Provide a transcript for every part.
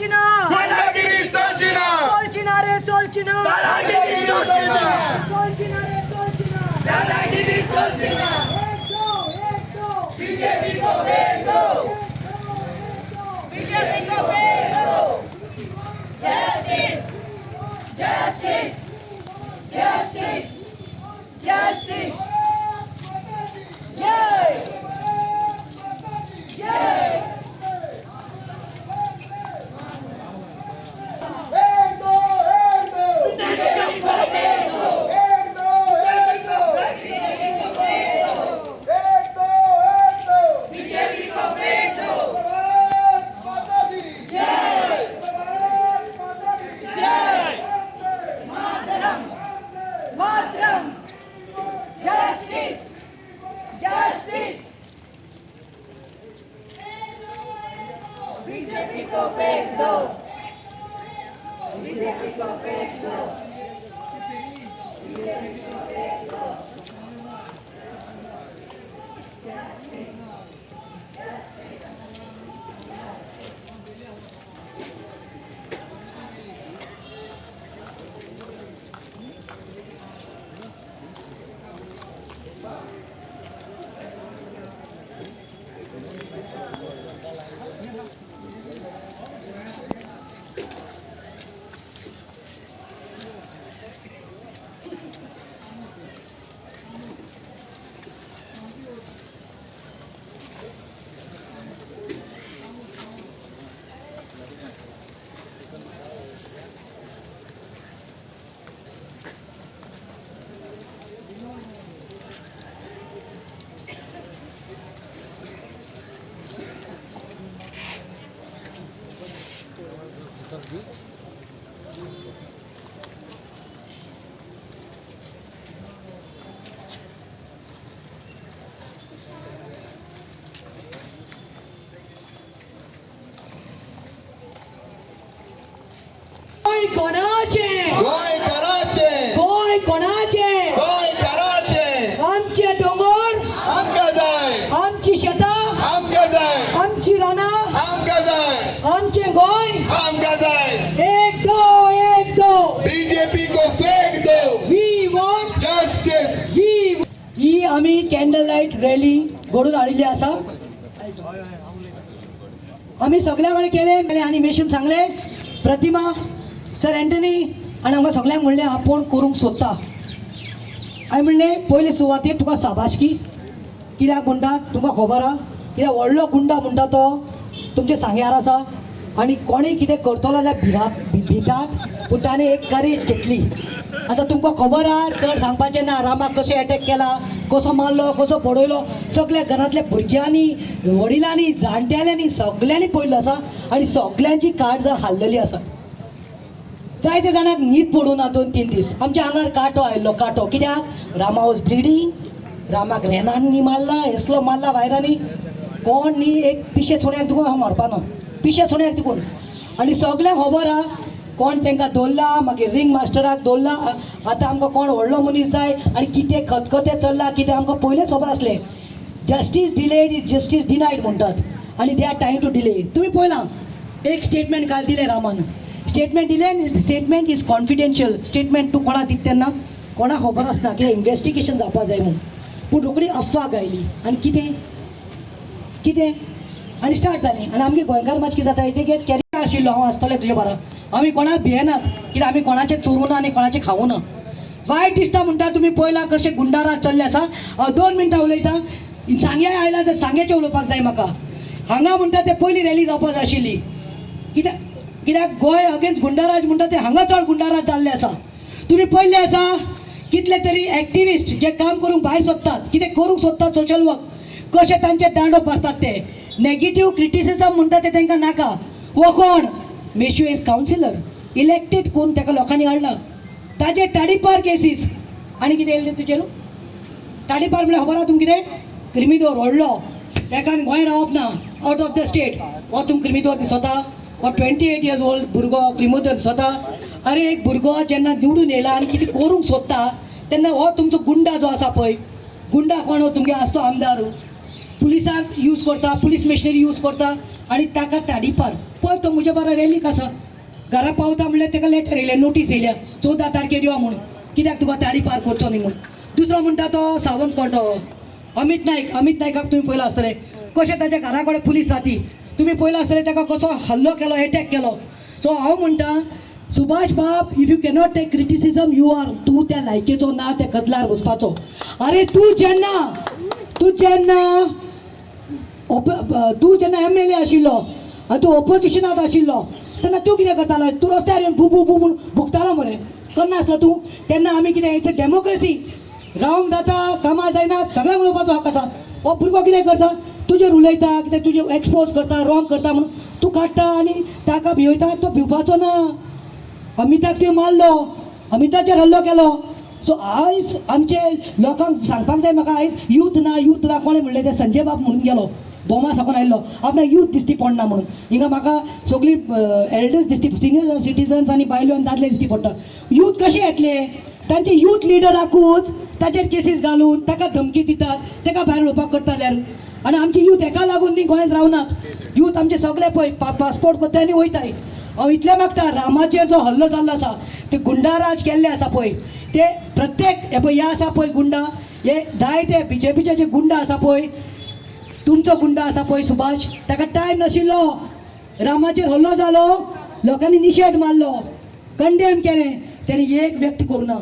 चोलचिना दादागिरी चोलचिना चोलचिना रे चोलचिना दादागिरी चोलचिना चोलचिना रे चोलचिना दादागिरी चोलचिना एक दो बीजेपी को फेंक दो बीजेपी को फेंक दो जस्टिस जस्टिस जस्टिस जस्टिस जय जय मातरम जस्टिस जस्टिस बीजेपी को फेंक दो बीजेपी को फेंक दो बीजेपी को फेंक दो गोय कोणाचे गोय कराचे गोय कोणाचे गोय कराचे आमचे डोंगर आमका जाय आमची शेतां आमका जाय आमची रानां आमका जाय आमचे गोय आमका जाय एक दो बीजेपी को फेंक दो वी वॉन्ट जस्टिस ही आम्ही कॅन्डल लाईट रॅली घडून हाडिल्ली आसा आम्ही सगळ्या कडेन केले एनिमेशन सांगले प्रतिमा सर एंटनी आनी आमकां सगळ्यांक म्हणलें आपूण करूंक सोदता हांवें म्हणलें पयले सुवातेर तुका शाबासकी कित्याक म्हणटात तुमकां खबर आहा कित्याक व्हडलो गुंडा म्हणटा तो तुमचे सांग्यार आसा आनी कोणें कितें करतलो जाल्यार भितात पूण ताणें एक करेज घेतली आतां तुमकां खबर आहा चड सांगपाचें ना रामाक कशें एटॅक केला कसो मारलो कसो पडयलो सगळ्या घरांतल्या भुरग्यांनी वडिलांनी जाणटेल्यांनी सगळ्यांनी पळयल्लो आसा आनी सगळ्यांची काळजां हाल्लेली आसा जायते जाणांक न्हीद पडूं ना 2-3 दीस आमच्या आंगार कांटो आयिल्लो कांटो कित्याक रामा वॉज ब्लिडींग रामाक रेनांनी मारला हेसलो मारला वायरांनी कोण न्ही एक पिशे सुण्याक देखून हांव मारपाना पिशे सुण्याक देखून आनी सगळ्यांक खबर आहा कोण तांकां दवरला मागीर रिंग मास्टराक दवरला आतां आमकां कोण व्हडलो मनीस जाय आनी कितें खतखतें चल्लां कितें आमकां पयलेंच खबर आसलें justice delayed is justice denied म्हणटात आनी they are time to delay तुमी पळयलां एक स्टेटमेंट काल दिलें रामान स्टेटमेंट दिलें स्टेटमेंट इज कॉन्फिडेन्शियल स्टेटमेंट तूं कोणाक दिता तेन्ना कोणाक खबर आसना की इन्वेस्टिगेशन जावपा जाय म्हूण पूण रोखडी अफवा गायली आनी कितें कितें आनी स्टार्ट जालें आनी आमगे गोंयकार मात कितें जाता एक कॅरियर आशिल्लो हांव आसतलें तुजे बारा आमी कोणाक भियेनात कित्याक आमी कोणाचें चोरूं ना आनी कोणाचें खावूं ना वायट दिसता म्हणटा तुमी पळयलां कशें गुंडाराज चल्ले आसा हांव 2 मिनटां उलयतां सांग्या आयला तर सांग्याचें उलोवपाक जाय म्हाका हांगा म्हणटा ते पयलीं रॅली जावपाक जाय आशिल्ली कित्याक गोंय अगेन्स्ट गुंडाराज म्हणटा ते हांगा चड गुंडाराज जाल्ले आसा तुमी पळयल्लें आसा कितले तरी एक्टिविस्ट जे काम करूंक भायर सोदतात कितें करूंक सोदतात सोशल वर्क कशे तांचे दांडो मारतात ते नेगेटिव्ह क्रिटिसिजम म्हणटा ते तांकां नाका वो कोण मेशू इज कावन्सिलर इलेक्टेड कोण ताका लोकांनी हाडला ताजे टाडीपार केसीस आनी कितें येयलें तुजेर टाडीपार म्हळ्यार खबर आहा तुमकां कितें क्रिमिदोर व्हडलो ताका गोंय रावप ना आउट ऑफ द स्टेट हो तुमकां क्रिमिदोर दिसता हो 28 इयर्स ओल्ड भुरगो क्रिमिदोर दिसता अरे एक भुरगो जेन्ना निवडून येयला आनी कितें करूंक सोदता तेन्ना हो तुमचो गुंडा जो आसा पळय गुंडा कोण हो तुमगे आसतो आमदार पुलिसांक यूज करता पुलीस मशिनरी यूज करता आणि ताका ताडीपार पळय तो म्हज्या बरो रॅलीक आसा घरा पावता म्हणल्यार ताका लेटर येयल्या नोटीस येयल्या 14 तारखेर यो म्हणून कित्याक तुका ताडीपार करचो न्ही म्हणून. दुसरो म्हणटा तो सावंत कोण अमित नायकाक तुम्ही पळयलो आसतलें कशें ताच्या घरा कडेन पुलीस राती तुम्ही पळयलो आसतलें ताका कसो हल्लो केलो एटॅक केलो. सो हांव म्हणटा सुभाष बाब if you cannot take criticism you are तूं त्या लायकेचो ना त्या कदलार बसपाचो. अरे तूं जेन्ना MLA आशिल्लो आनी तूं ऑपोजिशनांत आशिल्लो तेन्ना तूं कितें करतालो तूं रस्त्यार येवन भू भू भू म्हूण भुकतालो मरे करनासलो तूं. तेन्ना आमी कितें इट्स डेमोक्रेसी रावंक जाता कामां जायना सगळ्यांक उलोवपाचो हक आसा. हो भुरगो कितें करता तुजेर उलयता कितें तुजें एक्सपोज करता रॉंग करता म्हणून तूं काडटा आनी ताका भिवयता तो भिवपाचो ना. अमिताक तुवें मारलो अमिताचेर हल्लो केलो. सो आयज आमचे लोकांक सांगपाक जाय म्हाका आयज यूथ ना कोणें म्हणलें तें संजय बाब म्हणून गेलो बोमा साकून आयिल्लो आपणाक यूथ दिसती पडना म्हणून. हिंगा म्हाका सगळीं एल्डर्स दिसती सिनियर सिटिजन्स आनी बायलो आनी दादले दिसती पडटा. यूथ कशे येतले तांचे यूथ लिडराकूच ताचेर केसीस घालून ताका धमकी दितात ताका भायर उडोवपाक करता जाल्यार. आनी आमची यूथ हेका लागून न्ही गोंयांत रावनात. यूथ आमचे सगळे पळय पासपोर्ट कोत्ताय आनी वयताय. हांव इतलें मागता रामाचेर जो हल्लो जाल्लो आसा ते गुंडाराज केल्ले आसा पळय ते प्रत्येक हे पळय हे आसा पळय गुंडा हे जायते BJPचे जे गुंडा आसा पळय तुमचो गुंडा आसा पळय सुभाष ताका टायम नाशिल्लो रामाचेर हल्लो जालो लोकांनी निशेध मारलो कंडेम केलें तेणी एक व्यक्त करूं ना.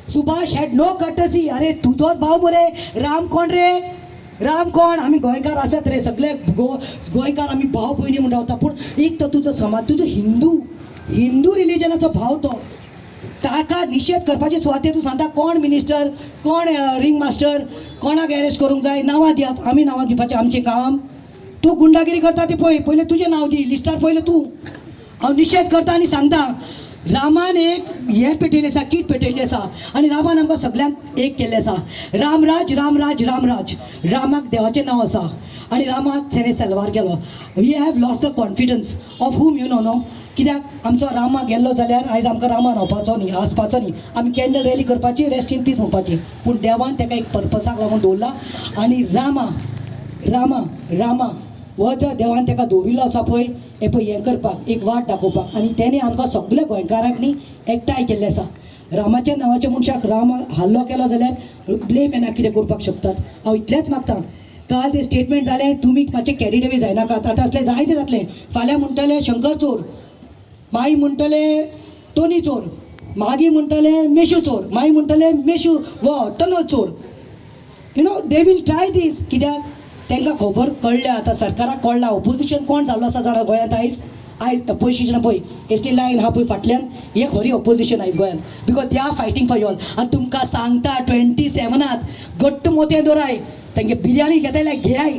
Subhash had no courtesy. अरे तुजोच भाव मरे राम कोण रे राम कोण आमी गोंयकार आसात रे सगळे गोंयकार आमी भाव भयणी म्हूण रावता पूण एक तो तुजो समाज तुजो हिंदू रिलिजनाचो भाव तो ताका निशेध करपाची सुवातेर तूं सांगता कोण मिनिस्टर कोण रिंग मास्टर कोणाक अरेस्ट करूंक जाय नांवां दियात आमी नांवां दिवपाचें आमचें काम. तूं गुंडागिरी करता ती पयलें तुजें नांव दी लिस्टार पयलें तूं. हांव निशेध करता आनी सांगता रामान एक हे पेटयलें आसा कीट पेटयल्ली आसा आनी रामान आमकां सगळ्यांक एक केल्लें आसा. रामराज रामाक देवाचें नांव आसा आनी रामाक तेणें सलवार केलो. We have lost the confidence of whom you know कित्याक आमचो रामा गेल्लो जाल्यार आयज आमकां रामा न्हावपाचो न्ही आसपाचो न्ही आमी कॅन्डल रॅली करपाची रेस्ट इन पीस म्हणपाची पूण देवान ताका एक पर्पसाक लागून दवरला. आनी रामा हो जो देवान ताका दवरिल्लो आसा पळय हे पळय हें करपाक एक वाट दाखोवपाक आनी तेणें आमकां सगळे गोंयकारांक न्ही एकठांय केल्लें आसा. रामाच्या नांवाच्या मनशाक राम हल्लो केलो जाल्यार ब्लेम येना कितें करपाक शकतात. हांव इतलेंच मागता काल तें स्टेटमेंट जालें तुमी मातशें कॅरी डेवी जायनाकात आतां असलें जायतें जातलें. फाल्यां म्हणटले शंकर चोर माई म्हणटले टोनी चोर मागीर म्हणटले मेशू चोर मागीर म्हणटले मेशू वो टनल चोर दे वील ट्राय दीस कित्याक तांकां खबर कळ्ळें आतां सरकाराक कळ्ळां ऑपोजिशन कोण जाल्लो आसा जाणा गोंयांत आयज ऑपोजिशन पळय एसटी लायन आहा पळय फाटल्यान हे खरी ऑपोजिशन आयज गोंयांत because they are fighting for you all. आनी तुमकां सांगता 27 घट्ट मोते दोराय तांगे बिर्याणी घेताय घेयाय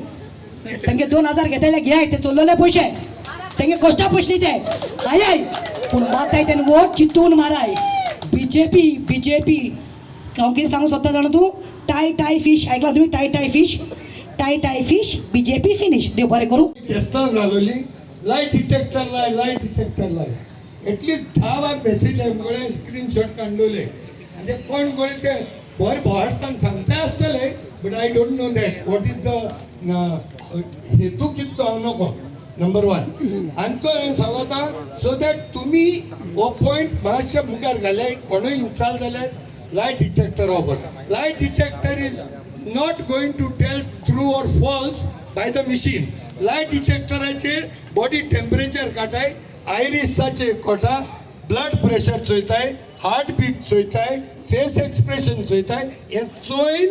तांगे 2000 घेताय घेयाय ते चोरलेले पयशे तांगे कश्टा पयशे न्ही ते आय पूण माताय तेन्ना वोट चिंतून माराय. बीजेपी हांव कितें सांगूंक सोदता जाणा तूं टाय फीश आयकला तुमी टाय फीश BJP फिनिश. देव बरें करूं. केस्तां घालोली लायट डिटेक्टर लाय एटलीस्ट 10 वार मेसेज आमकडे स्क्रीनशॉट काडलोले आनी ते कोण कोणी ते बरें भोवाडटान सांगता आसतले but I don't know that what is the हेतू कितें तो हांव नोको नंबर 1 आनी सांगता सो दॅट तुमी हो पॉयंट मातशे मुखार घाले कोणूय इन्साल जाल्यार लायट डिटेक्टर वापर. Light detector is not going to tell true or false by the machine. Light detectoraचेर body temperature काटाय आयरिसाचे कोटा ब्लड प्रेशर चोयताय हार्ट बीट चोयताय फेस एक्सप्रेशन चोयताय हे चोयन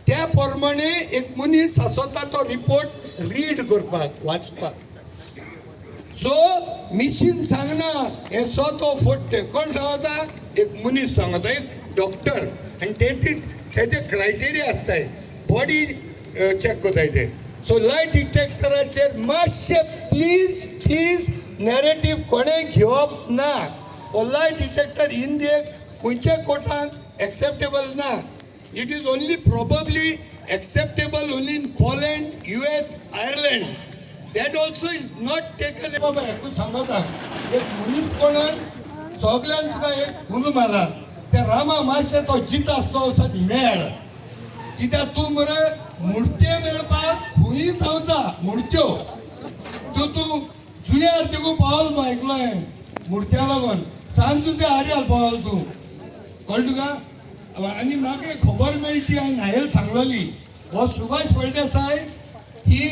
त्या प्रमाणे एक मनीस आसता तो रिपोर्ट रीड करपाक वाचपाक. सो मिशीन सांगना हे तो फोडटे कोण सांगता एक मनीस सांगता एक डॉक्टर आनी तेचे क्रायटेरिया आसताय बॉडी चेक कोताय ते. सो लायट डिटेक्टराचेर मातशे प्लीज नॅरेटिव्ह कोणें घेवप ना. हो लायट डिटेक्टर इंडियेक खंयच्या कोर्टांत एक्सेप्टेबल ना. It is only probably acceptable only in Poland US Ireland. That also is not taken. बाबा हेतू सांगता एक मनीस कोणाक सगळ्यान तुका एक खून मारला त्या रामा मातशें तो जीत आसतो असो मेळ कित्याक तूं मरे मुर्त्यो मेळपाक खंय धांवता मुर्त्यो तूं तुका पावल ऐकलोय मुर्त्या लागून सांज तुझे आर्याल पावल तू कळ्ळें तुका आनी म्हाका एक खबर मेळटी हांवें न्हायल सांगलोली हो Subhash Phaldesai he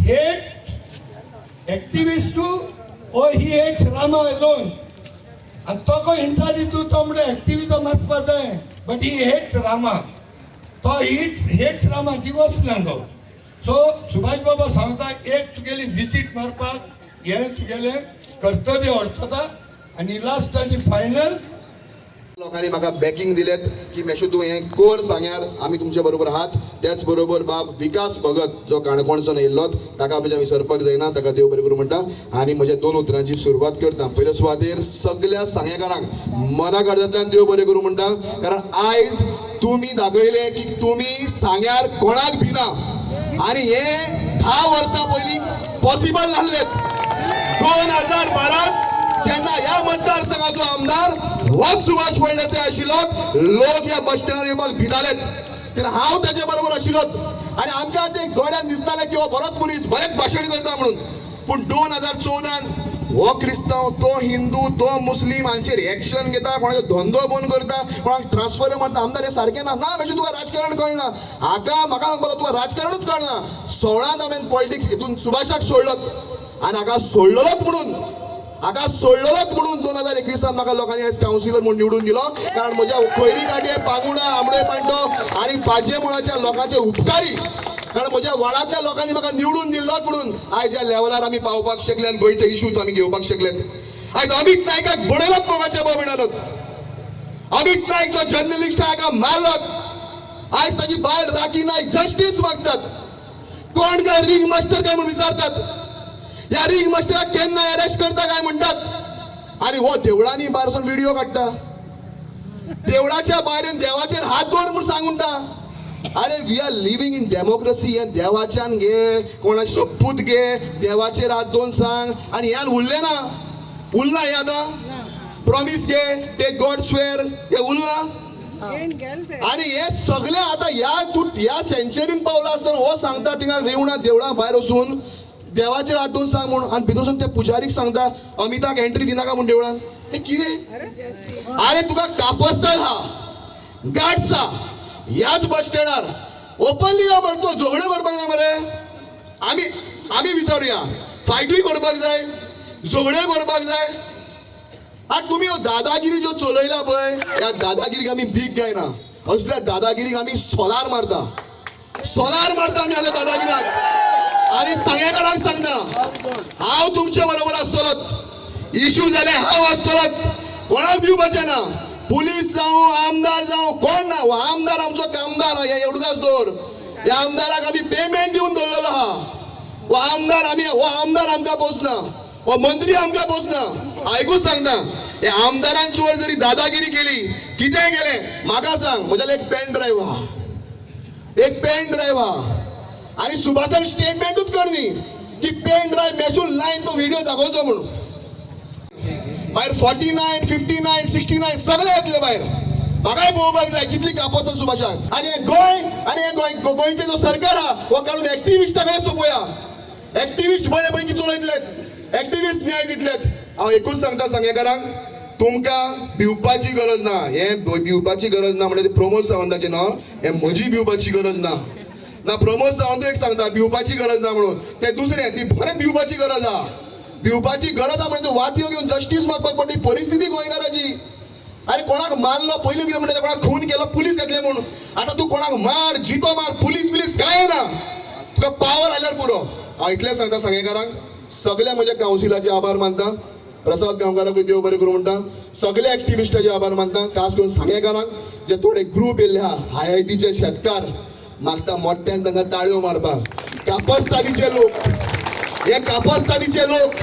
hates activist too oh he hates Rama alone आणि तो को हिंसा दितू तो म्हणजे एक्टिविजम आसपा जाय बट ही हेट्स रामा तो हेट्स रामाची गोष्ट ना सो सुभाष बाबा सांगता एक तुगेली विजिट मारपाक हे तुगेले कर्तव्य व्हरता आणि लास्ट आनी फायनल लोकांनी म्हाका बॅकिंग दिलेत की मेशू तूं हें कोर सांग्यार आमी तुमचे बरोबर आहात त्याच बरोबर बाब विकास भगत जो काणकोणसून येयल्लो ताका आमी विसरपाक जायना ताका देव बरें करूं म्हणटा आनी म्हज्या 2 उतरांची सुरवात करता पयल्या सुवातेर सगळ्या सांगेकारांक मना काळजांतल्यान देव बरें करूं म्हणटा कारण आयज तुमी दाखयले की तुमी सांग्यार कोणाक भिना आनी हे 10 वर्सां पयलीं पॉसिबल नासलें 2012 जेन्ना ह्या मतदारसंघाचो आमदार होच सुभाष फळदेसाय आशिल्लो लोक ह्या बस स्टँडार येवपाक भिताले तर हांव ताचे बरोबर आशिल्लो आनी आमकां ते गोड्यान दिसतालें की हो बरोच मनीस बरेंच भाशण करता म्हणून पूण 2014 हो क्रिस्तांव तो हिंदू तो मुस्लीम हांचेर एक्शन घेता कोणाचो धंदो बंद करता कोणाक ट्रान्सफर मारता आमदार हे सारकें ना ना म्हणजे तुका राजकारण कळना म्हाका सांगपाक तुका राजकारणूच कळना 16 हांवें पॉलिटिक्स हितून सुभाषाक सोडलो आनी हाका सोडलोच म्हणून 2021 म्हाका लोकांनी आयज कावन्सिलर म्हणून निवडून दिलो कारण म्हज्या कोयरी काटे पांगुडा आमळे पांटो आनी पाजे मुळाच्या लोकांचे उपकारी कारण म्हज्या वाड्यातल्या लोकांनी म्हाका निवडून दिल्लोच म्हणून आयज ह्या लेवलार आमी पावपाक शकले आनी गोंयचे इश्यूज आमी घेवपाक शकलेत आयज अमित नायकाक बडयलोच मोगाच्या बोबिणानूच अमित नायक जो जर्नलिस्ट हाका मारलोत आयज ताची बायल राखी नायक जस्टीस मागतात कोण काय रिंग मास्टर काय म्हणून विचारतात या रिंग मास्टराक केन्ना अरेस्ट करता काय म्हणटात आणि हो देवळांनी भायर वचून व्हिडिओ काडटा देवळाच्या भायर देवाचेर हात दवर म्हणून सांगूंटा अरे we are living in democracy हे देवाच्यान घे कोणा शपथ घे देवाचेर हात दोन सांग आणि ह्यान उरले ना उरला हे आतां प्रॉमिस घे टेक गॉड स्वेअर हे उरला आणि हे सगळे आता ह्या सेंचुरीन पावला आसतना हो सांगता थिंगा रेवणा देवळा भायर वचून देवाचेर हात दोन सांग म्हणून आणि भितर ते पुजारीक सांगता अमिताक एंट्री दिनाका म्हणून देवळान हे कितें अरे तुका कापस्तल हा गाड्स हा ह्याच बस स्टँडार ओपनली या म्हणतो झगडे करपाक जाय मरे आमी विचारुया फायटूय करपाक जाय झगडे करपाक जाय आनी तुमी दादागिरी ज्यो चलयला पळय ह्या दादागिरीक आमी भीक गायना असल्या दादागिरीक आमी सोलार मारता आमी आल्या दादागिराक आणि सांगेकाराक सांगता हांव तुमचे बरोबर आसतलोच इश्यू जाले हांव आसतलोच कोणाक भिवपाचें ना पुलीस जावं आमदार जावं कोण ना हो आमदार आमचो कामदार हे एवढाच दवर ह्या आमदाराक आमी पेमेंट दिवन दवरलेलो आहा हो आमदार आमकां पोसना हो मंत्री आमकां पोसना आयकूच सांगता हे आमदारांचे वर जरी दादागिरी केली कितें केलें म्हाका सांग म्हज्यान एक पेन ड्रायव्ह आहा आणि सुभाषान स्टेटमेंटूच करनी की पेन ड्रायव्ह मेसून लायन तो व्हिडिओ दाखोवचो म्हणून भायर 49, 59, 69 सगळे येतले भायर म्हाकाय पळोवपाक जाय कितली कापत सुभाषाक आणि हे गोंयचे जो सरकार हा हो काडून एक्टिविस्टा कडेन सोपोया एक्टिविस्ट बरे पैकी चलयतलेत एक्टिविस्ट न्याय दितलेत हांव एकूच सांगता सांगेकारांक तुमकां भिवपाची गरज ना हे भिवपाची गरज ना म्हणजे प्रमोद सावंताचें नांव हे म्हजी भिवपाची गरज ना प्रमोद सावंत एक सांगता भिवपाची गरज ना म्हणून ते दुसरे ती बरें भिवपाची गरज आहा भिवपाची गरज आहा म्हणजे वातयो घेवन जस्टीस मागपाक पडटा ही परिस्थिती गोंयकाराची अरे कोणाक मारलो पयलीं कितें म्हणटा कोणाक खून केलो पुलीस येतले म्हणून आता तूं कोणाक मार जितो मार पुलीस काय ना तुका पावर आयल्यार पुरो हांव इतलें सांगता सांगेकारांक सगळ्या म्हज्या कावन्सिलाचे आभार मानता प्रसाद गांवकाराकूय देव बरें करूं म्हणटा सगळ्या एक्टिविस्टाचे आभार मानता खास करून सांगेकारांक जे थोडे ग्रूप येयले आहा IITचे शेतकार मागता मोठ्यान तांकां ताळयो मारपाक कापस्तानीचे लोक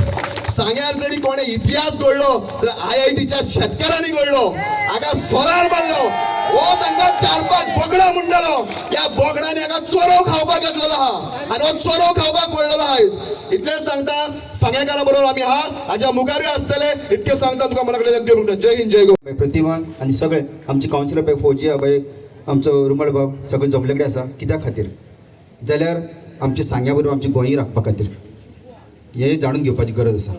सांग्यार जरी कोणे इतिहास घडलो जाल्यार IITच्या शेतकारांनी घडलो हाका सोलार मारलो हो तांकां 4-5 बोगडा म्हणटालो ह्या बोगड्यांनी हाका चोरो खावपाक घेतलेलो आहा आनी हो चोरो खावपाक पडलेलो आयज इतलें सांगता सांगेकारां बरोबर आमी आहा हाच्या मुखारूय आसतले इतकें सांगता तुका मना कडेन देव म्हणटा जय हिंद जय गोवा प्रतिमा आणि सगळे आमचे कावन्सिलर पळय फौजी आबाय आमचो रुमल बाब सगळे जमले कडेन आसा कित्या खातीर जाल्यार आमचे सांग्या बरोबर आमचे गोंय राखपा खातीर हे जाणून घेवपाची गरज आसा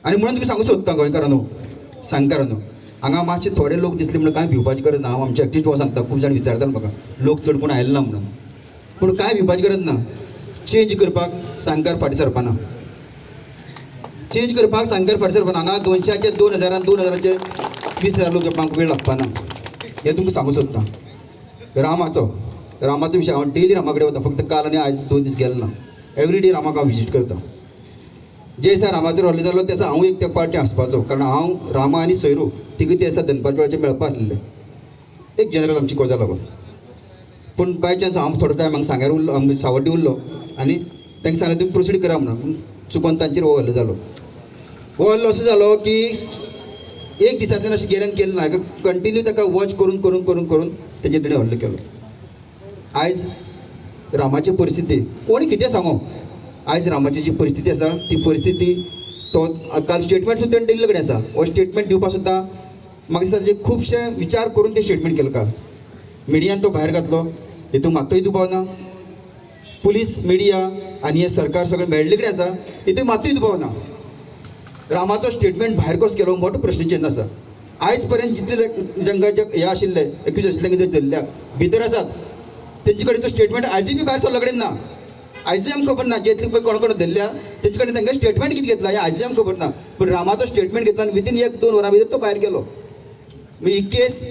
आनी म्हणून तुमी सांगू सोदता गोंयकारांनो सांगकारांनो हांगा मातशे थोडे लोक दिसले म्हणून कांय भिवपाची गरज ना. हांव आमचे एक्टिव्हिस्ट भाव सांगता, खूब जाण विचारताले म्हाका लोक चड कोण आयले ना म्हणून. पूण कांय भिवपाची गरज ना. चेंज करपाक सांगकार फाटीं सरपाना. चेंज करपाक सांगकार फाटीं सरपाना. हांगा 200चे 2000 2000चे 20,000 लोक येवपाक वेळ लागपाना. हें तुमकां सांगू सोदता. रामाचो विशय हांव डेली रामा कडेन वता. फक्त काल आनी आयज 2 दीस गेलो ना. एवरी डे रामाक हांव विजीट करता. जे दिसा रामाचो रोल जालो त्या दिसा हांव एक त्या पार्टी हांसपाचो. कारण हांव रामा आनी सैरू तिगूय ते दिसा दनपारच्या वेळाचेर मेळपा आसलेले. एक जनरल आमची कोजा लागून. पूण बाय चान्स हांव थोडो टायम हांगा सांग्यार उरलो, सावड्डी उरलो आनी तांकां सांगलें तुमी प्रोसीड करा म्हणून. चुकोन तांचेर हो हल्लो जालो. हो हल्लो असो जालो की एक दिसांतल्यान अशें गेलें आनी केलें ना. हाका कंटिन्यू ताका वॉच करून करून करून करून तेजेर तेणें हल्लो केलो. आयज रामाची परिस्थिती कोणी कितें सांगो. आयज रामाची जी परिस्थिती आसा ती परिस्थिती तो काल स्टेटमेंट सुद्दां तेणें दिल्ले कडेन आसा. हो स्टेटमेंट दिवपाक सुद्दां म्हाका दिसता तेजे खुबशे विचार करून ते स्टेटमेंट केलें काल. मिडियान तो भायर घातलो, हितून मात्तूय दुबाव ना. पुलीस मिडिया आनी हे सरकार सगळें मेळ्ळे कडेन आसा, हितून मात्तूय दुबाव ना. रामाचो स्टेटमेंट भायर कसो केलो मोठो प्रश्नचिन्ह आसा. आयज पर्यंत जितले जंगाचे हे आशिल्ले एक्यूज आशिल्ले कितें धरल्या भितर आसात तेंचे कडेन तो स्टेटमेंट आयजूय बी भायर सरलो कडेन ना. आयजूय आमकां खबर ना जे पळय कोण कोण धरल्या तेंचे कडेन तांकां स्टेटमेंट कितें घेतला हें आयजूय आमकां खबर ना. पूण रामाचो स्टेटमेंट घेतला आनी विदीन 1-2 वरां भितर तो भायर गेलो. ही केस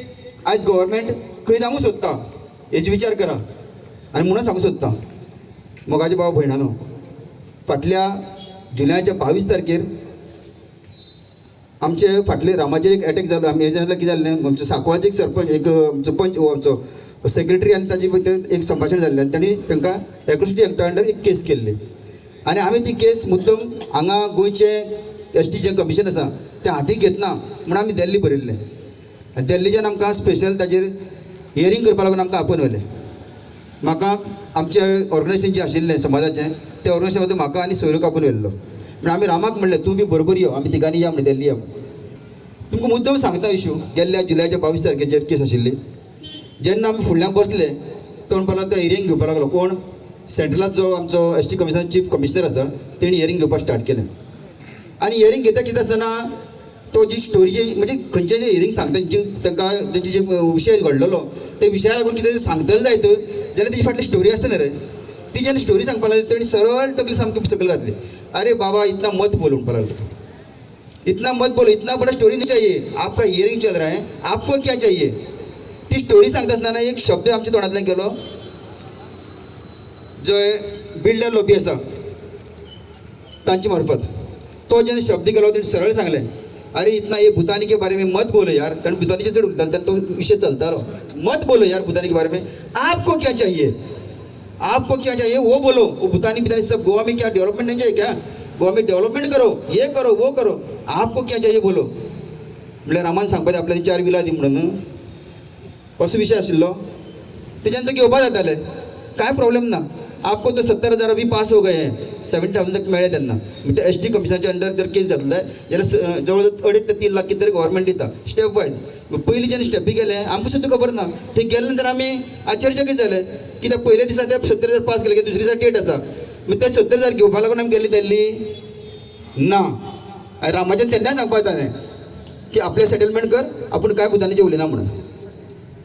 आयज गव्हर्मेंट खंय धांवूंक सोदता हेची विचार करा. आनी म्हणून सांगूंक सोदता मोगाचे भाव भयणानो, फाटल्या जुलयाच्या 22 तारखेर आमचे फाटले रामाचेर एक अटॅक जालो. आमी हें जालें कितें जालें आमचो सांकवाळचो एक सरपंच एक आमचो पंच आमचो सेक्रेटरी आनी ताचे भितर एक संभाशण जाल्लें आनी तांणी तांकां एट्रोसिटी एक्टा अंडर एक केस केल्ली. आनी हांवें ती केस मुद्दम हांगा गोंयचे ST जें कमिशन आसा तें हातीक घेतना म्हणून आमी दिल्ली बरयल्लें. आनी दिल्लीच्यान आमकां स्पेशल ताजेर हियरींग करपा लागून आमकां आपोवन व्हेलें. म्हाका आमचें ऑर्गनायजेशन जें आशिल्लें समाजाचें त्या ऑर्गनायजेशन खातीर म्हाका आनी सोयरूक आपोवन व्हेल्लो. म्हणून आमी रामाक म्हणलें तूं बी बरोबर यो, आमी तिगांनी या म्हणलें दिल्ली या. तुमकां मुद्दम सांगता इशू गेल्ल्या जुलयाच्या 22 तारखेचेर केस आशिल्ली. जेन्ना आमी फुडल्यान बसले तो म्हणपाक लागलो तो हियरींग घेवपाक लागलो. कोण सेंट्रलाचो जो आमचो ST कमिशनाचो चीफ कमिशनर आसा तेणी हियरींग घेवपाक स्टार्ट केलें. आनी हियरींग घेता कितें आसतना तो जी स्टोरी म्हणजे खंयचें जें हियरींग सांगता तांकां तेंचे जे विशय घडलेलो ते विशया लागून कितें सांगतलें जायत जाल्यार तेजी फाटली स्टोरी आसता न्ही रे. ती जेन्ना स्टोरी सांगपाक लागली तेणी सरळ तकली सामकी सकयल घातली. अरे बाबा इतना मत बोल म्हणपाक लागलो. इतना मत बोलो, इतना बड़ा स्टोरी नहीं चाहिए, आपका हियरिंग चल रहा है, आपको क्या चाहिए. ती स्टोरी सांगता आसतना एक शब्द आमच्या तोंडांतल्यान गेलो. जो बिल्डर लॉबी आसा तांचे मार्फत तो जेन्ना शब्द गेलो तेणें सरळ सांगलें अरे इतना ये भूतानी के बारे में मत बोलो यार. कारण भूतानीचे चड उलयताले तेन्ना तो विशय चलतालो. मत बोलो यार भूतानी के बारे में, आपको क्या चाहिए, आपको क्या चाहिए वो बोलो. वो भूतानी सब गोवा में क्या डेवलपमेंट नहीं चाहिए क्या, गोवा में डेवलपमेंट करो, ये करो वो करो, आपको क्या चाहिए बोलो. म्हळ्यार रामान सांगपाचें आपल्याला 4 विला दी म्हणून असो विशय आशिल्लो. तेच्यान तो घेवपा जाताले, काय प्रॉब्लेम ना. आपको तो 70,000 अभी पास हो गए हैं, 70,000 तक मेळे तेन्ना. म्हणजे ST कमिशनाच्या अंडर जर केस घातले जाल्यार जवळ 2.5 ते 3 लाख कितें तरी गव्हर्मेंट दिता स्टेप वायज. पयलीं जेन्ना स्टेपी गेले आमकां सुद्दां खबर ना. थंय गेले नंतर आमी आश्चर्यचकीत जाले कित्याक पयल्या दिसा ते 70,000 पास केले, दुसऱ्या दिसा टेट आसा. मग ते 70,000 घेवपा लागून आमी गेली दिल्ली ना. रामाच्यान तेन्ना सांगपा जातालें की आपलें सेटलमेंट कर, आपूण काय भुतानीचें उलयना म्हणून.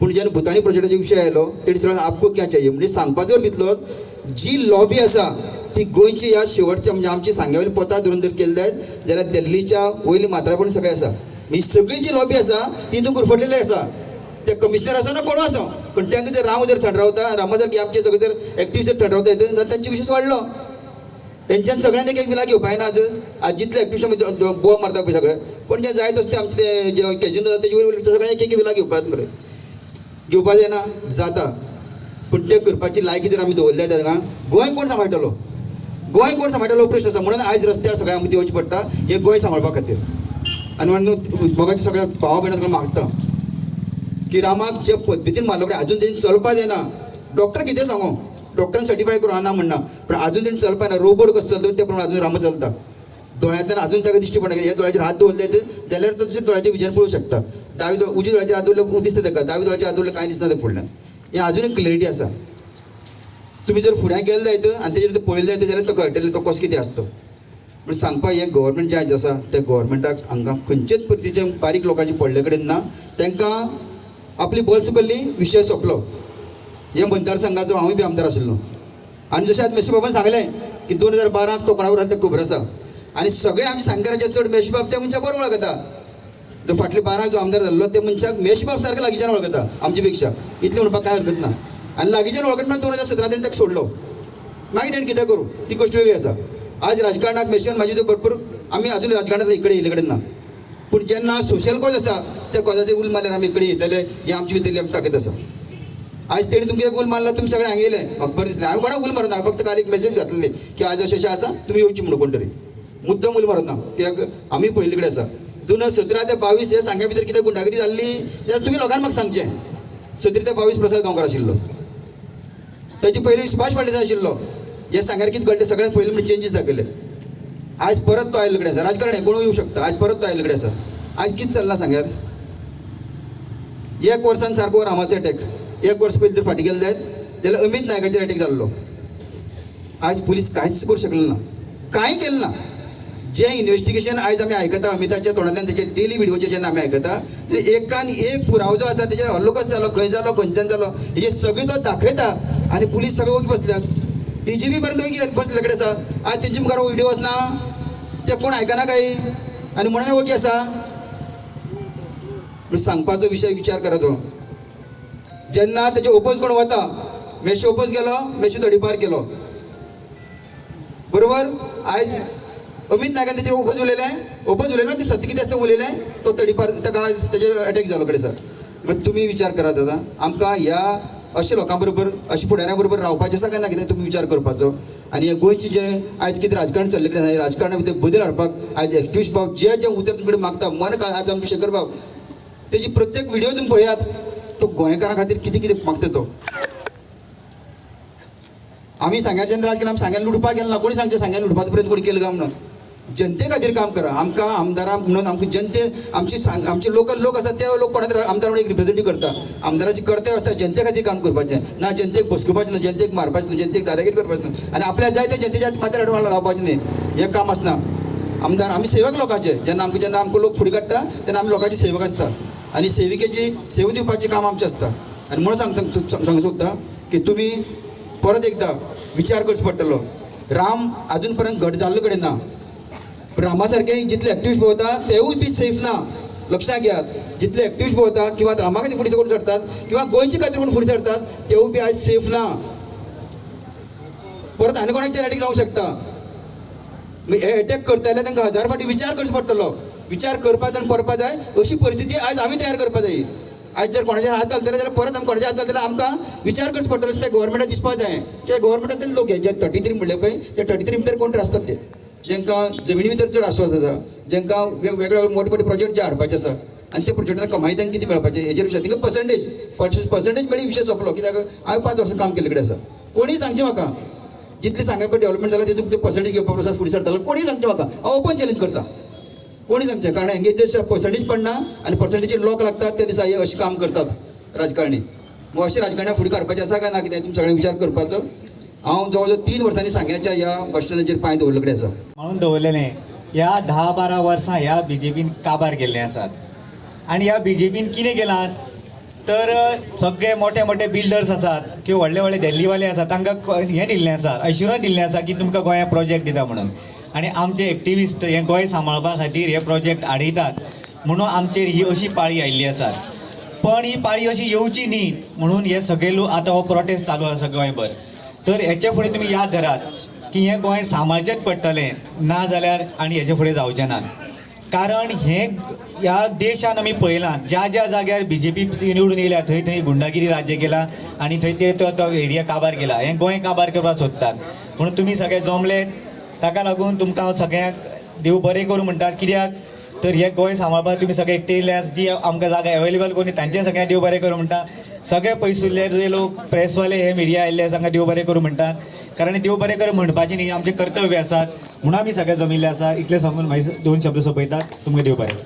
पूण जेन्ना भुतानी प्रोजेक्टाचो विशय आयलो तेणी सरळ आपको क्या चाहिए म्हणजे सांगपा जर दितलो. जी लॉबी आसा ती गोंयची ह्या शेवटच्या म्हणजे आमची सांग्यावयली पोतां धरून जर केली जायत जाल्यार दिल्लीच्या वयली मात्रापण सगळें आसा. ही सगळी जी लॉबी आसा ती तूं गुरफटलेली आसा. ते कमिशनर आसो ना कोण आसो, पण तांकां जर राम जर थंडरावता, रामा सारकी आमचे सगळे जर एक्टिव्हिस्ट जर थंडरावता येत जाल्यार तांचे विशेष वाडलो. तेंच्यान सगळ्यांक एक विला घेवपाक ना. आज जितले एक्टिव्हिस्ट बोवा मारता पळय सगळे, पण जे जायत असते आमचे ते जे कॅजिनो जाता तेजे वयर सगळ्यांक एक विला घेवपाक मरे. घेवपाक जायना जाता, पूण ते करपाची लायकी जर आमी दवरल्या जाल्यार गोंय कोण सांबाळटलो, गोंय कोण सांबाळटलो प्रश्न आसा. म्हणून आयज रस्त्यार सगळ्यांक आमकां देवचें पडटा हे गोंय सांबाळपा खातीर. आनी म्हणून मोगाच्या सगळ्या भावा भयणां सगळ्यांक मागता की रामाक जे पद्दतीन मारलो कडेन अजून तेणी चलपा जायना. डॉक्टर कितें सांगो, डॉक्टरान सर्टिफाय करूं ना म्हणना, पण अजून तेणी चलपा ना. रोबोट कसो चलता ते प्रमाणे अजून राम चलता. दोळ्यांतल्यान अजून ताका दिश्टी पडना. ह्या दोळ्याचेर हात दवरले जाल्यार तो दुसऱ्या दोळ्याचेर विजन पळोवंक शकता. उजव्या दोळ्याचेर हात दवरले दिसता ताका, दावे दोळ्याचेर हात दवरले कांय दिसना ताका फुडल्यान. हें अजून एक क्लियरिटी आसा. तुमी जर फुड्यान गेले जायत आनी तेजेर पळयले जायत जाल्यार तो कळटलें तो कसो कितें आसता. पण सांगपा हें गव्हर्मेंट जें आयज आसा त्या गव्हर्मेंटाक हांकां खंयचेच पद्दतीचे बारीक लोकांची पडले कडेन ना. तांकां आपली बस सुकल्ली, विशय सोंपलो. हे मतदारसंघाचो हांवूय बी आमदार आशिल्लो. आनी जशें आतां मेशी बाबान सांगलें की 2012 कोंकणा वरांतले खबर आसा. आनी सगळे आमी सांगकरांचे चड मेशी बाब त्या मनशाक बरो वळखता. जो फाटले 12 जो आमदार जाल्लो त्या मनशाक मेशी बाब सारको लागींच्यान वळखता आमचे पेक्षा. इतलें म्हणपाक कांय हरकत ना. आनी लागींच्यान वळखता म्हणून 2017 ताणें सोडलो. मागीर ताणें कितें करूं ती गोश्ट वेगळी आसा. आज राजकारणाक मेशियन म्हाजे ते भरपूर आमी अजून राजकारणांत इकडे येयले कडेन ना. पूण जेन्ना सोशल कॉज आसा त्या कॉजाचेर उल मारल्यार आमी इकडे येतले ही आमची भितरली आमची ताकद आसा. आज तेणी तुमकां एक उल मारला तुमी सगळे हांगा येयले म्हाका बरें दिसलें. हांवें कोणाक उल मारना. हांवें फक्त काल एक मेसेज घातलेली की आज अशें आसा तुमी येवची म्हणून कोण तरी. मुद्दम उल मारना कित्याक आमी पळयले कडेन आसा. 2017 ते 22 हे सांग्या भितर कितें गुंडागिरी जाल्ली जाल्यार तुमी लोकांक म्हाका सांगचें. 17 ते 22 प्रसाद गांवकार आशिल्लो. ताचे पयलीं सुभाष फळदेसाय आशिल्लो. हे सांग्यार कितें घडलें सगळ्यांत पयलीं म्हणजे चेंजीस दाखयले. आज परत तो आयले कडेन आसा. राजकारण हे कोणूय येवं शकता. आज परत तो आयले कडेन आसा. आज कितें चल्लां सांग्यार. 1 वर्सान सारको रामाचो अटॅक 1 वर्स पयलीं जर फाटीं गेले जायत जाल्यार अमित नायकाचेर अटॅक जाल्लो. आज पुलीस कांयच करूं शकलो ना. कांय केलें ना. जें इन्व्हेस्टिगेशन आयज आमी आयकता अमिताच्या तोंडांतल्यान तेचे डेली व्हिडिओचे जेन्ना आमी आयकता एकान एक पुरावो जो आसा तेजेर हल्लो कसो जालो खंय जालो खंयच्यान जालो हेजे सगळें तो दाखयता. आनी पुलीस सगळे ओगी बसल्यात. DGP पर्यंत ओगी बसले कडेन आसा. आज तेंचे मुखार व्हिडिओ वचना ते कोण आयकना काय आनी म्हणून ओगी आसा. सांगपाचो विशय विचार करा तो. जेन्ना तेजे ओपोज कोण वता मेशी ओपोज गेलो मेशी तडीपार केलो बरोबर. आयज अमित नायकान तेजेर ओपोज उलयलें ते सत्य कितें आसता उलयलें तो तडीपार ताका आज तेजे अटॅक जालो कडेन आसा. मागीर तुमी विचार करात आतां आमकां ह्या अशा लोकां बरोबर अशा फुडाऱ्यां बरोबर रावपाचें आसा काय ना कितें तुमी विचार करपाचो. आनी हे गोंयचें जें आयज कितें राजकारण चल्लें कडेन आसा राजकारणा भितर बदल हाडपाक आयज एक्टिविस्ट भाव जें उतर तुमचे कडेन मागता मन काळ आज आमचे शेखर भाव तेजी प्रत्येक व्हिडिओ तुमी पळयात तो गोंयकारां खातीर कितें कितें मागता तो. आमी सांग्यार जेन्ना राज केलें आमी सांग्यार लुडपाक गेलो ना. कोणी सांगचें सांग्यार लुडपाचो प्रयत्न कोणी केलो काय म्हणून. जनते खातीर काम करा. आमकां आमदारां म्हणून आमकां जनते आमचे लोकल लोक आसात ते लोक कोणा तरी आमदार म्हणून एक रिप्रेझेंटेटिव्ह करता. आमदाराची कर्तव्य आसता जनते खातीर काम करपाचें ना जनतेक बसकुपाचें ना जनतेक मारपाचें ना जनतेक दादागिरी करपाचें ना. आनी आपल्या जाय ते जनतेच्या माथ्यार हाडून लावपाचें न्ही हें काम आसना. आमदार आमी सेवक लोकांचे जेन्ना आमकां लोक फुडें काडटा तेन्ना आमी लोकांचे सेवक आसता. आनी सेविकेची सेवा दिवपाचें काम आमचें आसता. आनी म्हणून सांगूंक सोदता की तुमी परत एकदां विचार करचो पडटलो. राम आजून पर्यंत घट जाल्लो कडेन ना. रामा सारके जितले एक्टिविस्ट भोंवता तेवूय बी सेफ ना. लक्षात घेयात. जितले एक्टिविस्ट भोंवता किंवा रामा खातीर फुडें करून सरतात किंवा गोंयचे खातीर म्हणून फुडें सरतात तेवूय बी आयज सेफ ना. परत आनी कोणाचेर अटॅक जावंक शकता. हे अटॅक करता जाल्यार तांकां 1000 फावटी विचार करचो पडटलो. विचार करपाक आनी पडपा जाय अशी परिस्थिती आयज आमी तयार करपा जाय. आयज जर कोणाचेर हात घालतले जाल्यार परत आमी कोणाचेर हात घालतले आमकां विचार करचो पडटलो. ते गोव्हर्मेंटाक दिसपा जाय की गोव्हर्मेंटांतले लोक जे 33 म्हणले पळय ते 33 भितर कोण तरी आसतात ते जेंकां जमिनी भितर चड आस्वाद जाता जेंकां वेगवेगळे मोठे मोठे प्रोजेक्ट जे हाडपाचे आसा आनी ते प्रोजेक्टान कमाई तांकां कितें मेळपाचें हेजेर विशय तिका पर्संटेज मेळ्ळी विशय सोंपलो. कित्याक हांवें 5 वर्सां काम केले कडेन आसा. कोणीय सांगचें म्हाका जितली सांगपा डेव्हलपमेंट जालां तितून ते पर्संटेज घेवपा प्रसाद फुडें सरतालो कोणीय सांगचें म्हाका. हांव ओपन चॅलेंज करता. कोणी सांगचें कारण हेंगे जे पर्संटेज पडना आनी पर्संटेजीर लॉक लागतात त्या दिसा हे अशें काम करतात राजकारणी. मग अशें राजकारण्या फुडें काडपाचें आसा काय ना कितें तुमी सगळ्यांनी विचार करपाचो. हांव जवळ जवळ 3 वर्सांनी सांग्याच्या ह्या बस स्टँडाचेर पांय दवरले कडेन आसा. म्हणून दवरलेलें ह्या 10-12 वर्सां ह्या BJPन काबार केल्ले आसात. आनी ह्या BJPन कितें केलां तर सगळे मोठे मोठे बिल्डर्स आसात किंवा व्हडले व्हडले दिल्लीवाले आसात तांकां हें दिल्लें आसा अश्युरन्स दिल्लें आसा की तुमकां गोंया प्रोजेक्ट दिता म्हणून. आनी आमचे एक्टिविस्ट हें गोंय सांबाळपा खातीर हे प्रोजेक्ट आडयतात म्हणून आमचेर ही अशी पाळी आयिल्ली आसा. पण ही पाळी अशी येवची न्ही म्हणून हे सगळे लोक आतां हो प्रोटेस्ट चालू आसा गोंयभर. तर हेचे फुडें तुमी याद धरात की हें गोंय सांबाळचेंच पडटलें ना जाल्यार आनी हेचे फुडें जावचें ना. कारण हें ह्या देशान आमी पळयलां ज्या ज्या जाग्यार BJP निवडून येयल्या थंय थंय गुंडागिरी राज्य केला आनी थंय ते तो एरिया काबार केला. हें गोंय काबार करपाक सोदतात म्हणून तुमी सगळे जमले. ताका लागून तुमकां हांव सगळ्यांक देव बरें करूं म्हणटात. कित्याक तर हे गोंय सांबाळपाक तुमी सगळे एकटे येयले जी आमकां जागा अवेलेबल कोणी तांचें सगळ्यांक देव बरें करूं म्हणटा. सगळे पयसुल्ले जे लोक प्रेसवाले हे मिडिया आयिल्ले तांकां देव बरें करूं म्हणटात. कारण देव बरें करूं म्हणपाचें न्ही आमचें कर्तव्य आसात म्हणून आमी सगळे जमिल्ले आसा. इतलें सांगून मागीर 2 शब्द सोंपयतात. तुमकां देव बरें.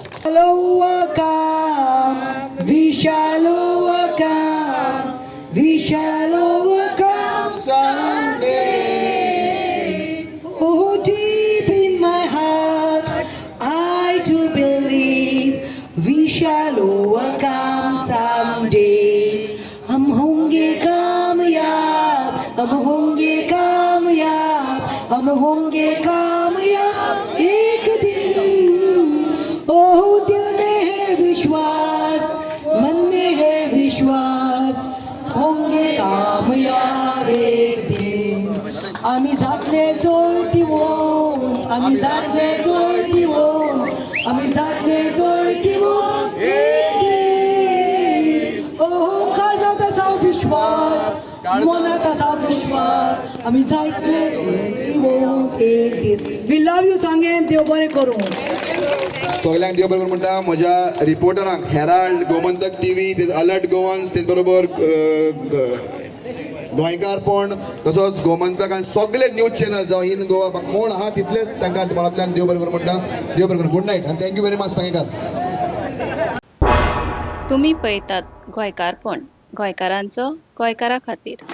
We shall overcome someday. Oh, deep in my heart. हम होंगे कामयाब, हम होंगे कामयाब एक दिन। ओ दिल में है विश्वास, मन में है विश्वास, होंगे कामयाब एक दिन। आम्ही जातले जोडटीवून, आम्ही जातले जोडटीवून, आम्ही जातले जोडटीवून एक दीस। ओ काळजात असा विश्वास, मनात असा विश्वास, आम्ही जातले जोडटीवून एक दीस। वी लव यू सांगेन, देव बरें करूं। सगळ्यांक देव बरोबर म्हणटा म्हज्या रिपोर्टरांक हेराल्ड, गोमंतक टीव्ही, ते अलर्ट गोवन्स, तेच बरोबर गोंयकारपण, तसोच गोमंतक आनी सगळे न्यूज चॅनल जावं इन गोवा कोण आहा तितलेच तांकां तुम्हांतल्यान देव बरोबर म्हणटा। देव बरोबर गूड नायट आनी थँक्यू व्हेरी मच सांगेकार। तुम्ही पळयतात गोंयकारपण, गोंयकारांचो गोंयकारा खातीर।